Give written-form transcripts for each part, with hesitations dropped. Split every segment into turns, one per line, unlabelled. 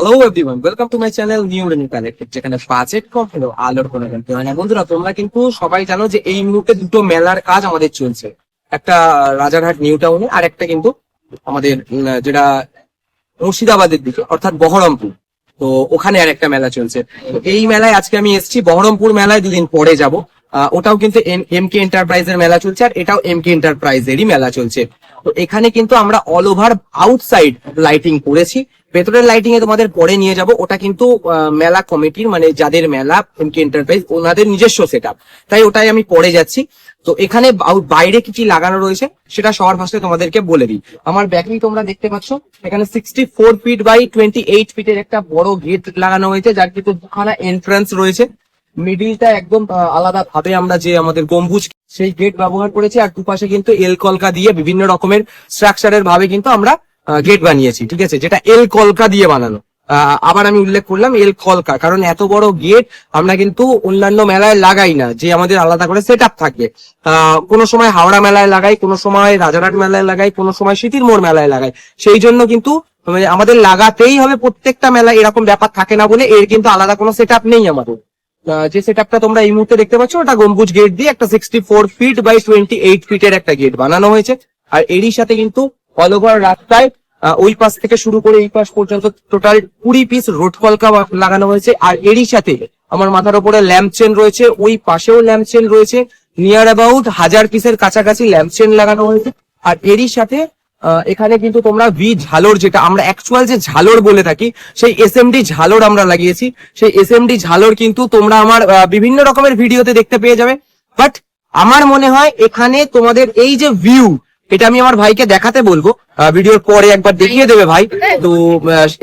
Hello everyone, welcome to my channel new renew collected, যেখানে budget কম হলেও আলোর কোনো কিন্তু হয় না। বন্ধুরা, তোমরা কিন্তু সবাই জানো যে এই মুহূর্তে দুটো মেলার কাজ আমাদের চলছে। একটা রাজারহাট নিউ টাউনে, আর একটা কিন্তু আমাদের যেটা মুর্শিদাবাদের দিকে অর্থাৎ বহরমপুর। তো ওখানে আর একটা মেলা চলছে। তো এই মেলায় আজকে আমি এসেছি। বহরমপুর মেলায় দুদিন পরে যাব। ওটাও কিন্তু এমকে এন্টারপ্রাইজের মেলা চলছে, আর এটাও এমকে এন্টারপ্রাইজেরই মেলা চলছে। তো এখানে কিন্তু আমরা অল ওভার আউটসাইড লাইটিং করেছি। ভেতরের লাইটিং এ তোমাদের পরে নিয়ে যাব। ওটা কিন্তু মেলা কমিটির, মানে যাদের মেলা এমকে এন্টারপ্রাইজ, ওনাদের নিজস্ব সেটআপ, তাই ওটাই আমি পরে যাচ্ছি। তো এখানে বাইরে কি কি লাগানো রয়েছে সেটা সবার ফার্স্টে তোমাদেরকে বলে দিই। আমার ব্যাকেই তোমরা দেখতে পাচ্ছ, এখানে 64 ফিট বাই 28 ফিটের একটা বড় গেট লাগানো হয়েছে, যার কিন্তু দুখানা এন্ট্রান্স রয়েছে। মিডিলটা একদম আলাদা ভাবে আমরা যে আমাদের গম্বুজ সেই গেট ব্যবহার করেছি, আর দুপাশে কিন্তু এল কলকা দিয়ে বিভিন্ন রকমের স্ট্রাকচারের ভাবে কিন্তু আমরা গেট বানিয়েছি, ঠিক আছে, যেটা এল কলকা দিয়ে বানানো। আবার আমি উল্লেখ করলাম এল কলকা, কারণ এত বড় গেট আমরা কিন্তু অন্যান্য মেলায় লাগাই না, যে আমাদের আলাদা করে সেট আপ থাকবে। কোনো সময় হাওড়া মেলায় লাগাই, কোনো সময় রাজারহাট মেলায় লাগাই, কোনো সময় স্মৃতির মোড় মেলায় লাগাই। সেই জন্য কিন্তু আমাদের লাগাতেই হবে প্রত্যেকটা মেলায়, এরকম ব্যাপার থাকে না বলে এর কিন্তু আলাদা কোনো সেট আপ নেই আমাদের। যে সেটআপটা তোমরা এই মুহূর্তে দেখতে পাচ্ছ, ওটা গম্বুজ গেট দিয়ে একটা 64 ফিট বাই 28 ফিটের একটা গেট বানানো হয়েছে। আর এরই সাথে কিন্তু অল ওভার রাস্তায় ওই পাশ থেকে শুরু করে এই পাশ পর্যন্ত টোটাল 20 পিস রোড কলকা লাগানো হয়েছে। আর এরই সাথে আমার মাথার উপরে ল্যাম্প চেন রয়েছে, ওই পাশেও ল্যাম্প চেন রয়েছে, নিয়ার অ্যাবাউট 1000 পিসের কাছাকাছি ল্যাম্প চেন লাগানো হয়েছে। আর এরই সাথে এখানে কিন্তু তোমরা ঝালর, যেটা আমরা অ্যাকচুয়াল যে ঝালর বলে থাকি, সেই এসএমডি ঝালর আমরা লাগিয়েছি। সেই এসএমডি ঝালর কিন্তু তোমরা আমার বিভিন্ন রকমের ভিডিওতে দেখতে পেয়ে যাবে। বাট আমার মনে হয় এখানে তোমাদের এই যে ভিউ, এটা আমি আমার ভাইকে দেখাতে বলবো, ভিডিওর পরে একবার দেখিয়ে দেবে ভাই। তো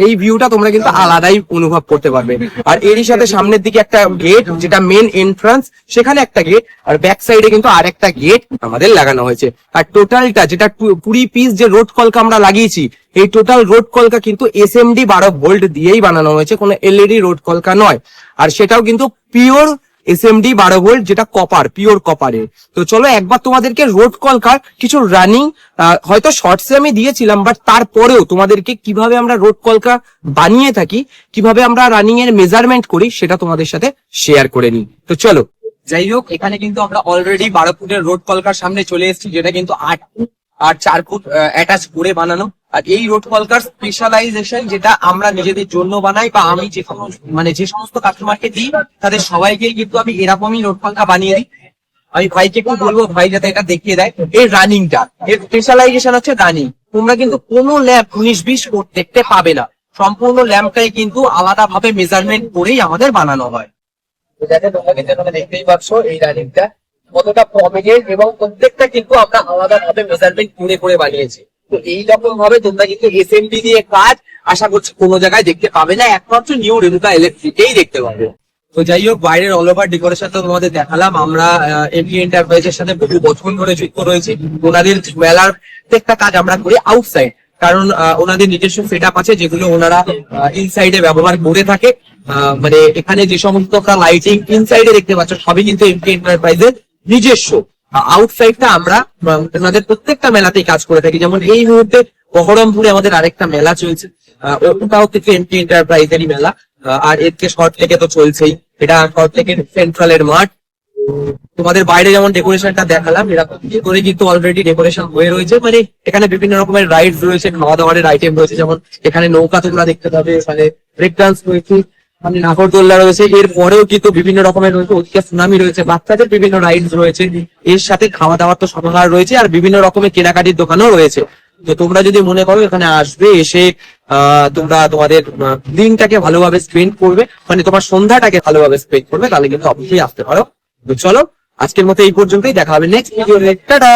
এই ভিউটা তোমরা কিন্তু আলাদাই অনুভব করতে পারবে। আর এরই সাথে সামনের দিকে একটা গেট, যেটা মেন এন্ট্রান্স, সেখানে একটা গেট, আর ব্যাক সাইডে কিন্তু আর একটা গেট আমাদের লাগানো হয়েছে। আর টোটালটা যেটা 20 পিস যে রোড কলকা আমরা লাগিয়েছি, এই টোটাল রোড কলকা কিন্তু এসএমডি 12 ভোল্ট দিয়েই বানানো হয়েছে, কোনো এলইডি রোড কলকা নয়। আর সেটাও কিন্তু পিওর এসএমডি 12 ভোল্ট, যেটা কপার, পিওর কপারের। তো চলো একবার তোমাদেরকে রোড কলকার কিছু রানিং, হয়তো শর্টসে আমি দিয়েছিলাম, বাট তারপরেও তোমাদেরকে কিভাবে আমরা রোড কলকা বানিয়ে থাকি, কিভাবে আমরা রানিং এর মেজারমেন্ট করি, সেটা তোমাদের সাথে শেয়ার করে নিই। তো চলো, যাই হোক, এখানে কিন্তু আমরা অলরেডি 12 ফুটের রোড কলকার সামনে চলে এসেছি, যেটা কিন্তু 8 ফুট আর 4 ফুট অ্যাটাচ করে বানানো। আর এই রোড কলকার স্পেশালাইজেশন, যেটা আমরা নিজেদের জন্য বানাই, বা আমি যে যে সমস্ত কাস্টমারকে দিই, তাদের সবাইকেই কিন্তু আমি এরকমই রোড কলকা বানিয়ে দিই। আমি ভাইকে একটু বলবো, ভাই যাতে এটা দেখিয়ে দেয় এর রানিংটা। এর স্পেশালাইজেশন হচ্ছে রানিং। তোমরা কিন্তু কোনো ল্যাম্প 19-20 দেখতে পাবে না, সম্পূর্ণ ল্যাম্পটাই কিন্তু আলাদা ভাবে মেজারমেন্ট করেই আমাদের বানানো হয়। তোমরা কিন্তু দেখতেই পাচ্ছ এই রানিংটা কতটা প্রমিনেন্ট, এবং প্রত্যেকটা কিন্তু আমরা আলাদা ভাবে মেজারমেন্ট করে করে বানিয়েছি। তো এইরকম ভাবে তোমরা কিন্তু এসএমডি দিয়ে কাজ আশা করছি কোনো জায়গায় দেখতে পাবে না, একমাত্র নিউ রেণুকা ইলেকট্রিকেই দেখতে পাবে। তো যাই হোক, বাইরের অল ওভার ডেকোরেশন তো তোমাদের দেখালাম। আমরা এমকে এন্টারপ্রাইজের সাথে বহু বছর ধরে যুক্ত রয়েছি। ওনাদের মেলার প্রত্যেকটা কাজ আমরা করি আউটসাইড, কারণ ওনাদের নিজস্ব সেট আপ আছে, যেগুলো ওনারা ইনসাইডে ব্যবহার করে থাকে। মানে এখানে যে সমস্ত লাইটিং ইনসাইডে দেখতে পাচ্ছ, সবই কিন্তু এমকে এন্টারপ্রাইজের নিজস্ব। আউটসাইডটা আমরা ওনাদের প্রত্যেকটা মেলাতেই কাজ করে থাকি। যেমন এই মুহূর্তে বহরমপুরে আমাদের আরেকটা মেলা চলছে, ওটাও কিন্তু এমকে এন্টারপ্রাইজেরই মেলা। আর এর শর্ট থেকে তো চলছেই, এটা শর্ট থেকে সেন্ট্রালের মাঠ। তোমাদের বাইরে যেমন ডেকোরেশনটা দেখালাম, এরকম করে কিন্তু অলরেডি ডেকোরেশন হয়ে রয়েছে। মানে এখানে বিভিন্ন রকমের রাইডস রয়েছে, খাওয়া দাওয়ার আইটেম রয়েছে, যেমন এখানে নৌকা তোমরা দেখতে পাবে, এখানে ব্রেক ডান্স রয়েছে, মানে নাগরদোল্লা রয়েছে। এর পরেও কিন্তু বিভিন্ন রকমের রয়েছে, ওদিকে সুনামি রয়েছে, বাচ্চাদের বিভিন্ন রাইডস রয়েছে। এর সাথে খাওয়া দাওয়ার তো সমাহার রয়েছে, আর বিভিন্ন রকমের কেনাকাটির দোকানও রয়েছে। তো তোমরা যদি মনে করো এখানে আসবে, এসে তোমরা তোমাদের দিনটাকে ভালোভাবে স্পেন্ড করবে, মানে তোমার সন্ধ্যাটাকে ভালোভাবে স্পেন্ড করবে, তাহলে কিন্তু অবশ্যই আসতে পারো। তো চলো, আজকের মতো এই পর্যন্তই, দেখা হবে নেক্সট ভিডিও। টাটা।